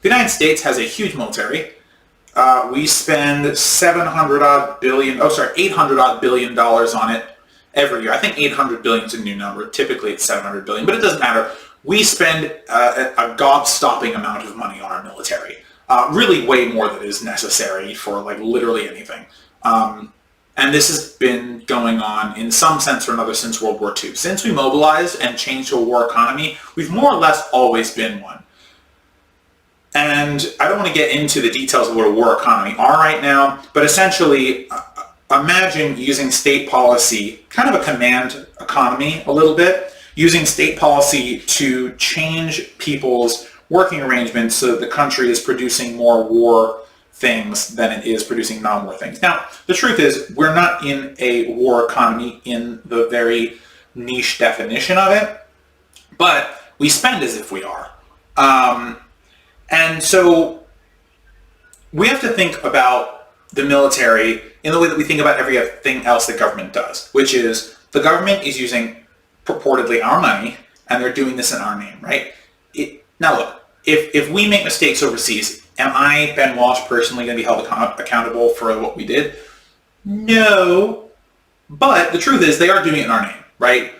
The United States has a huge military. We spend 700 odd billion, $800 odd billion on it every year. I think 800 billion is a new number. Typically it's 700 billion, but it doesn't matter. We spend a gobstopping amount of money on our military. Really way more than is necessary for like literally anything. And this has been going on in some sense or another since World War II. Since we mobilized and changed to a war economy, we've more or less always been one. And I don't want to get into the details of what a war economy are right now, but essentially imagine using state policy, kind of a command economy a little bit, using state policy to change people's working arrangements so that the country is producing more war things than it is producing non-war things. Now, the truth is, we're not in a war economy in the very niche definition of it, but we spend as if we are. And so we have to think about the military in the way that we think about everything else that government does, which is the government is using purportedly our money, and they're doing this in our name, right? Now look, if we make mistakes overseas, am I, Ben Walsh, personally going to be held accountable for what we did? No. But the truth is, they are doing it in our name, right?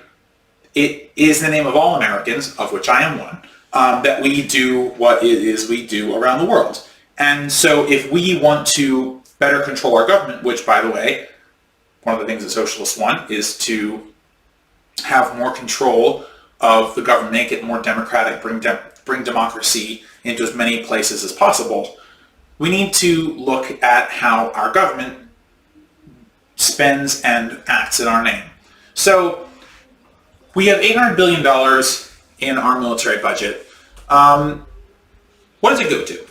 It is the name of all Americans, of which I am one, that we do what it is we do around the world. And so if we want to better control our government, which, by the way, one of the things that socialists want is to have more control of the government, make it more democratic, bring democracy into as many places as possible, we need to look at how our government spends and acts in our name. So we have $800 billion in our military budget. What does it go to?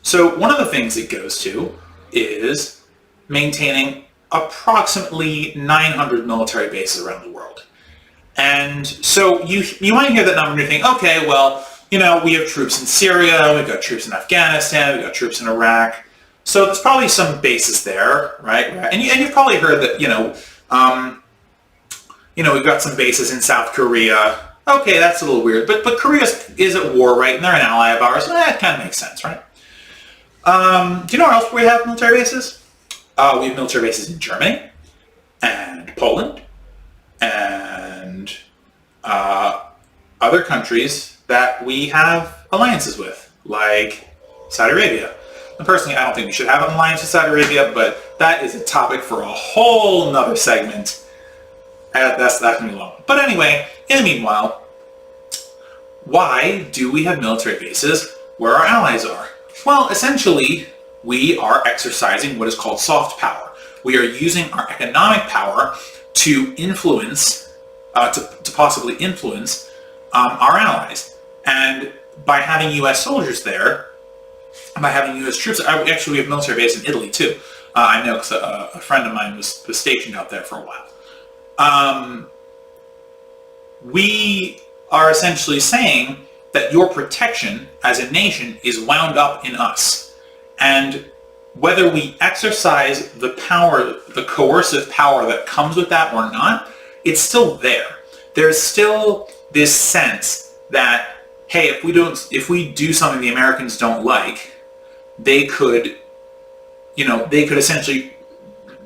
So one of the things it goes to is maintaining approximately 900 military bases around the world. And so you might hear that number and you think, okay, well, you know, we have troops in Syria, we've got troops in Afghanistan, we've got troops in Iraq. So there's probably some bases there, right? And you've probably heard that, we've got some bases in South Korea. Okay, that's a little weird, but Korea is at war, right? And they're an ally of ours. That kind of makes sense, right? Do you know where else we have military bases? We have military bases in Germany and Poland and other countries that we have alliances with, like Saudi Arabia. And personally, I don't think we should have an alliance with Saudi Arabia, but that is a topic for a whole nother segment. That's going to be long. But anyway, in the meanwhile, why do we have military bases where our allies are? Well, essentially, we are exercising what is called soft power. We are using our economic power to influence, to possibly influence our allies. And by having U.S. soldiers there, by having U.S. troops, actually we have military base in Italy too. I know because a friend of mine was stationed out there for a while. We are essentially saying that your protection as a nation is wound up in us. And whether we exercise the power, the coercive power that comes with that or not, it's still there. There's still this sense that, hey, if we do something the Americans don't like, they could essentially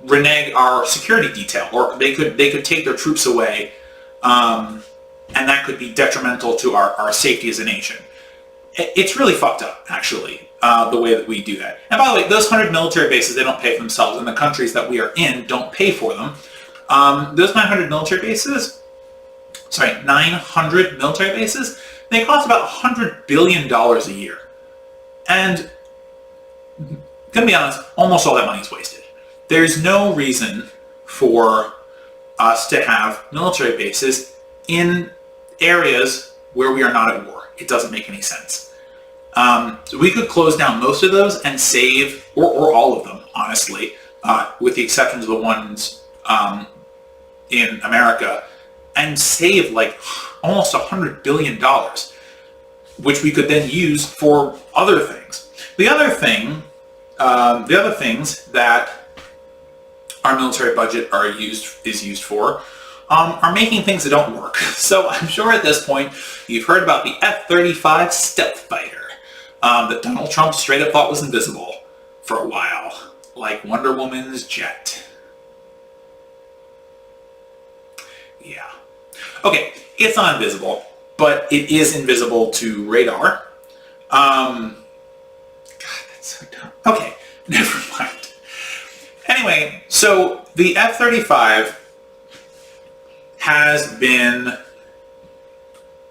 renege our security detail, or they could take their troops away, and that could be detrimental to our safety as a nation. It's really fucked up, actually, the way that we do that. And by the way, those 100 military bases, they don't pay for themselves, and the countries that we are in don't pay for them. Those 900 military bases, they cost about $100 billion a year. And, gonna be honest, almost all that money is wasted. There's no reason for us to have military bases in areas where we are not at war. It doesn't make any sense. So we could close down most of those and save, or all of them, honestly, with the exceptions of the ones in America, and save like almost $100 billion, which we could then use for other things. The other things that our military budget is used for are making things that don't work. So I'm sure at this point you've heard about the F-35 stealth fighter. that Donald Trump straight up thought was invisible for a while, like Wonder Woman's jet. Yeah. Okay, it's not invisible, but it is invisible to radar. God, that's so dumb. Okay, never mind. Anyway, so the F-35 has been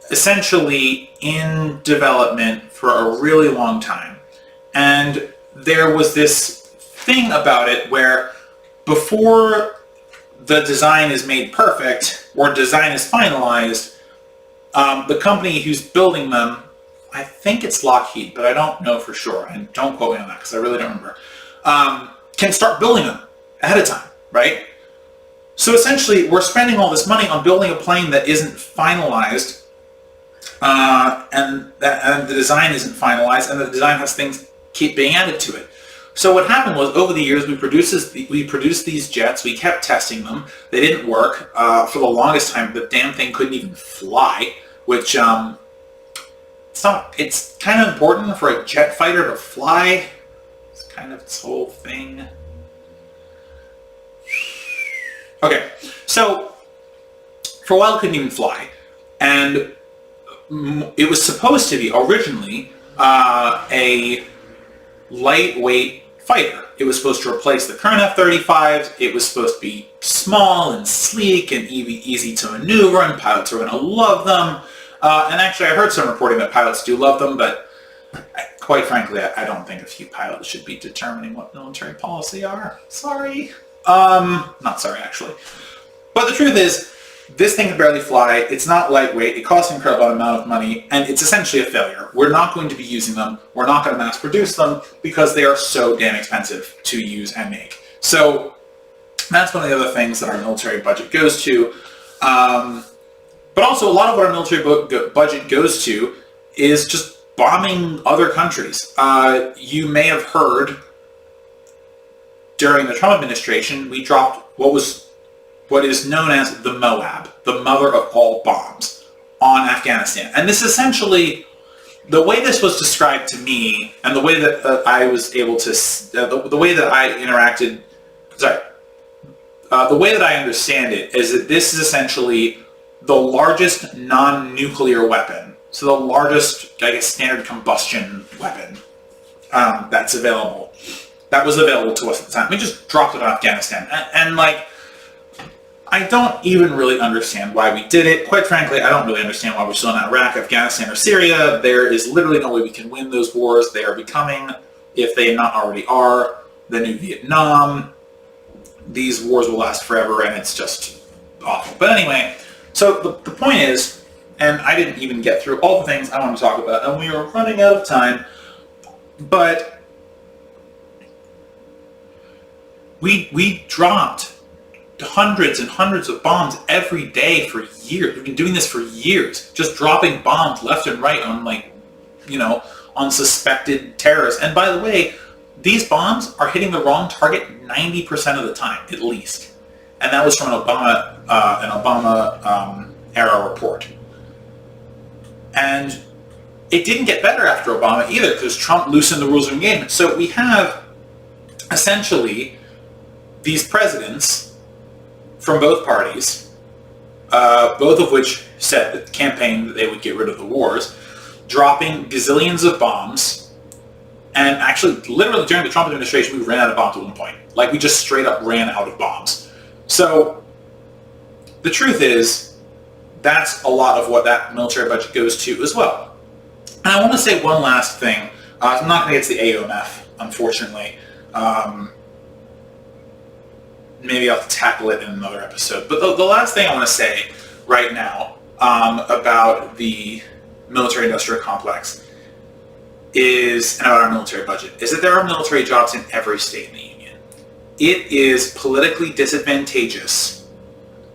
essentially in development for a really long time. And there was this thing about it where before the design is made perfect or design is finalized, the company who's building them, I think it's Lockheed, but I don't know for sure, and don't quote me on that because I really don't remember, can start building them ahead of time, right? So essentially, we're spending all this money on building a plane that isn't finalized, and the design isn't finalized, and the design has things keep being added to it. So what happened was, over the years, we produced these jets. We kept testing them. They didn't work for the longest time. The damn thing couldn't even fly, which it's kind of important for a jet fighter to fly. It's kind of this whole thing. Okay, so for a while it couldn't even fly, and it was supposed to be originally a lightweight fighter. It was supposed to replace the current F-35s. It was supposed to be small and sleek and easy to maneuver, and pilots are going to love them. And actually, I heard some reporting that pilots do love them, but quite frankly, I don't think a few pilots should be determining what military policy are. Sorry. Not sorry, actually. But the truth is, this thing can barely fly. It's not lightweight. It costs an incredible amount of money, and it's essentially a failure. We're not going to be using them. We're not going to mass produce them because they are so damn expensive to use and make. So that's one of the other things that our military budget goes to. But also, a lot of what our military budget goes to is just bombing other countries. You may have heard during the Trump administration, we dropped what is known as the Moab, the mother of all bombs, on Afghanistan. And this essentially, the way this was described to me, and the way that I was able to, the way that I interacted, the way that I understand it is that this is essentially the largest non-nuclear weapon. So the largest, I guess, standard combustion weapon that's available. That was available to us at the time. We just dropped it on Afghanistan. And like, I don't even really understand why we did it. Quite frankly, I don't really understand why we're still in Iraq, Afghanistan, or Syria. There is literally no way we can win those wars. They are becoming, if they not already are, the new Vietnam. These wars will last forever, and it's just awful. But anyway, so the point is, and I didn't even get through all the things I want to talk about, and we are running out of time, but we dropped hundreds and hundreds of bombs every day for years. We've been doing this for years, just dropping bombs left and right on, like, on suspected terrorists. And by the way, these bombs are hitting the wrong target 90% of the time, at least. And that was from an Obama era report. And it didn't get better after Obama either, because Trump loosened the rules of engagement. So we have essentially these presidents from both parties, both of which said that the campaign that they would get rid of the wars, dropping gazillions of bombs. And actually, literally during the Trump administration, we ran out of bombs at one point. Like, we just straight up ran out of bombs. So the truth is, that's a lot of what that military budget goes to as well. And I want to say one last thing. I'm not going to get to the AUMF, unfortunately. Maybe I'll tackle it in another episode. But the last thing I want to say right now about the military-industrial complex is, and about our military budget, is that there are military jobs in every state in the Union. It is politically disadvantageous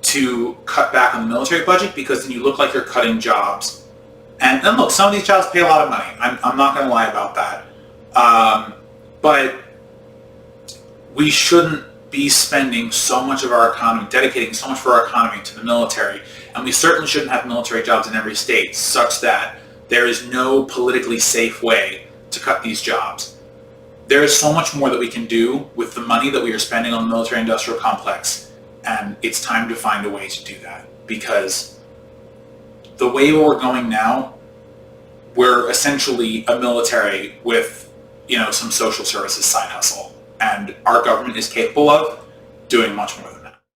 to cut back on the military budget because then you look like you're cutting jobs. And look, some of these jobs pay a lot of money. I'm not going to lie about that. But we shouldn't be spending so much of our economy, dedicating so much of our economy to the military, and we certainly shouldn't have military jobs in every state such that there is no politically safe way to cut these jobs. There is so much more that we can do with the money that we are spending on the military-industrial complex, and it's time to find a way to do that, because the way we're going now, we're essentially a military with, some social services side hustle, and our government is capable of doing much more than that.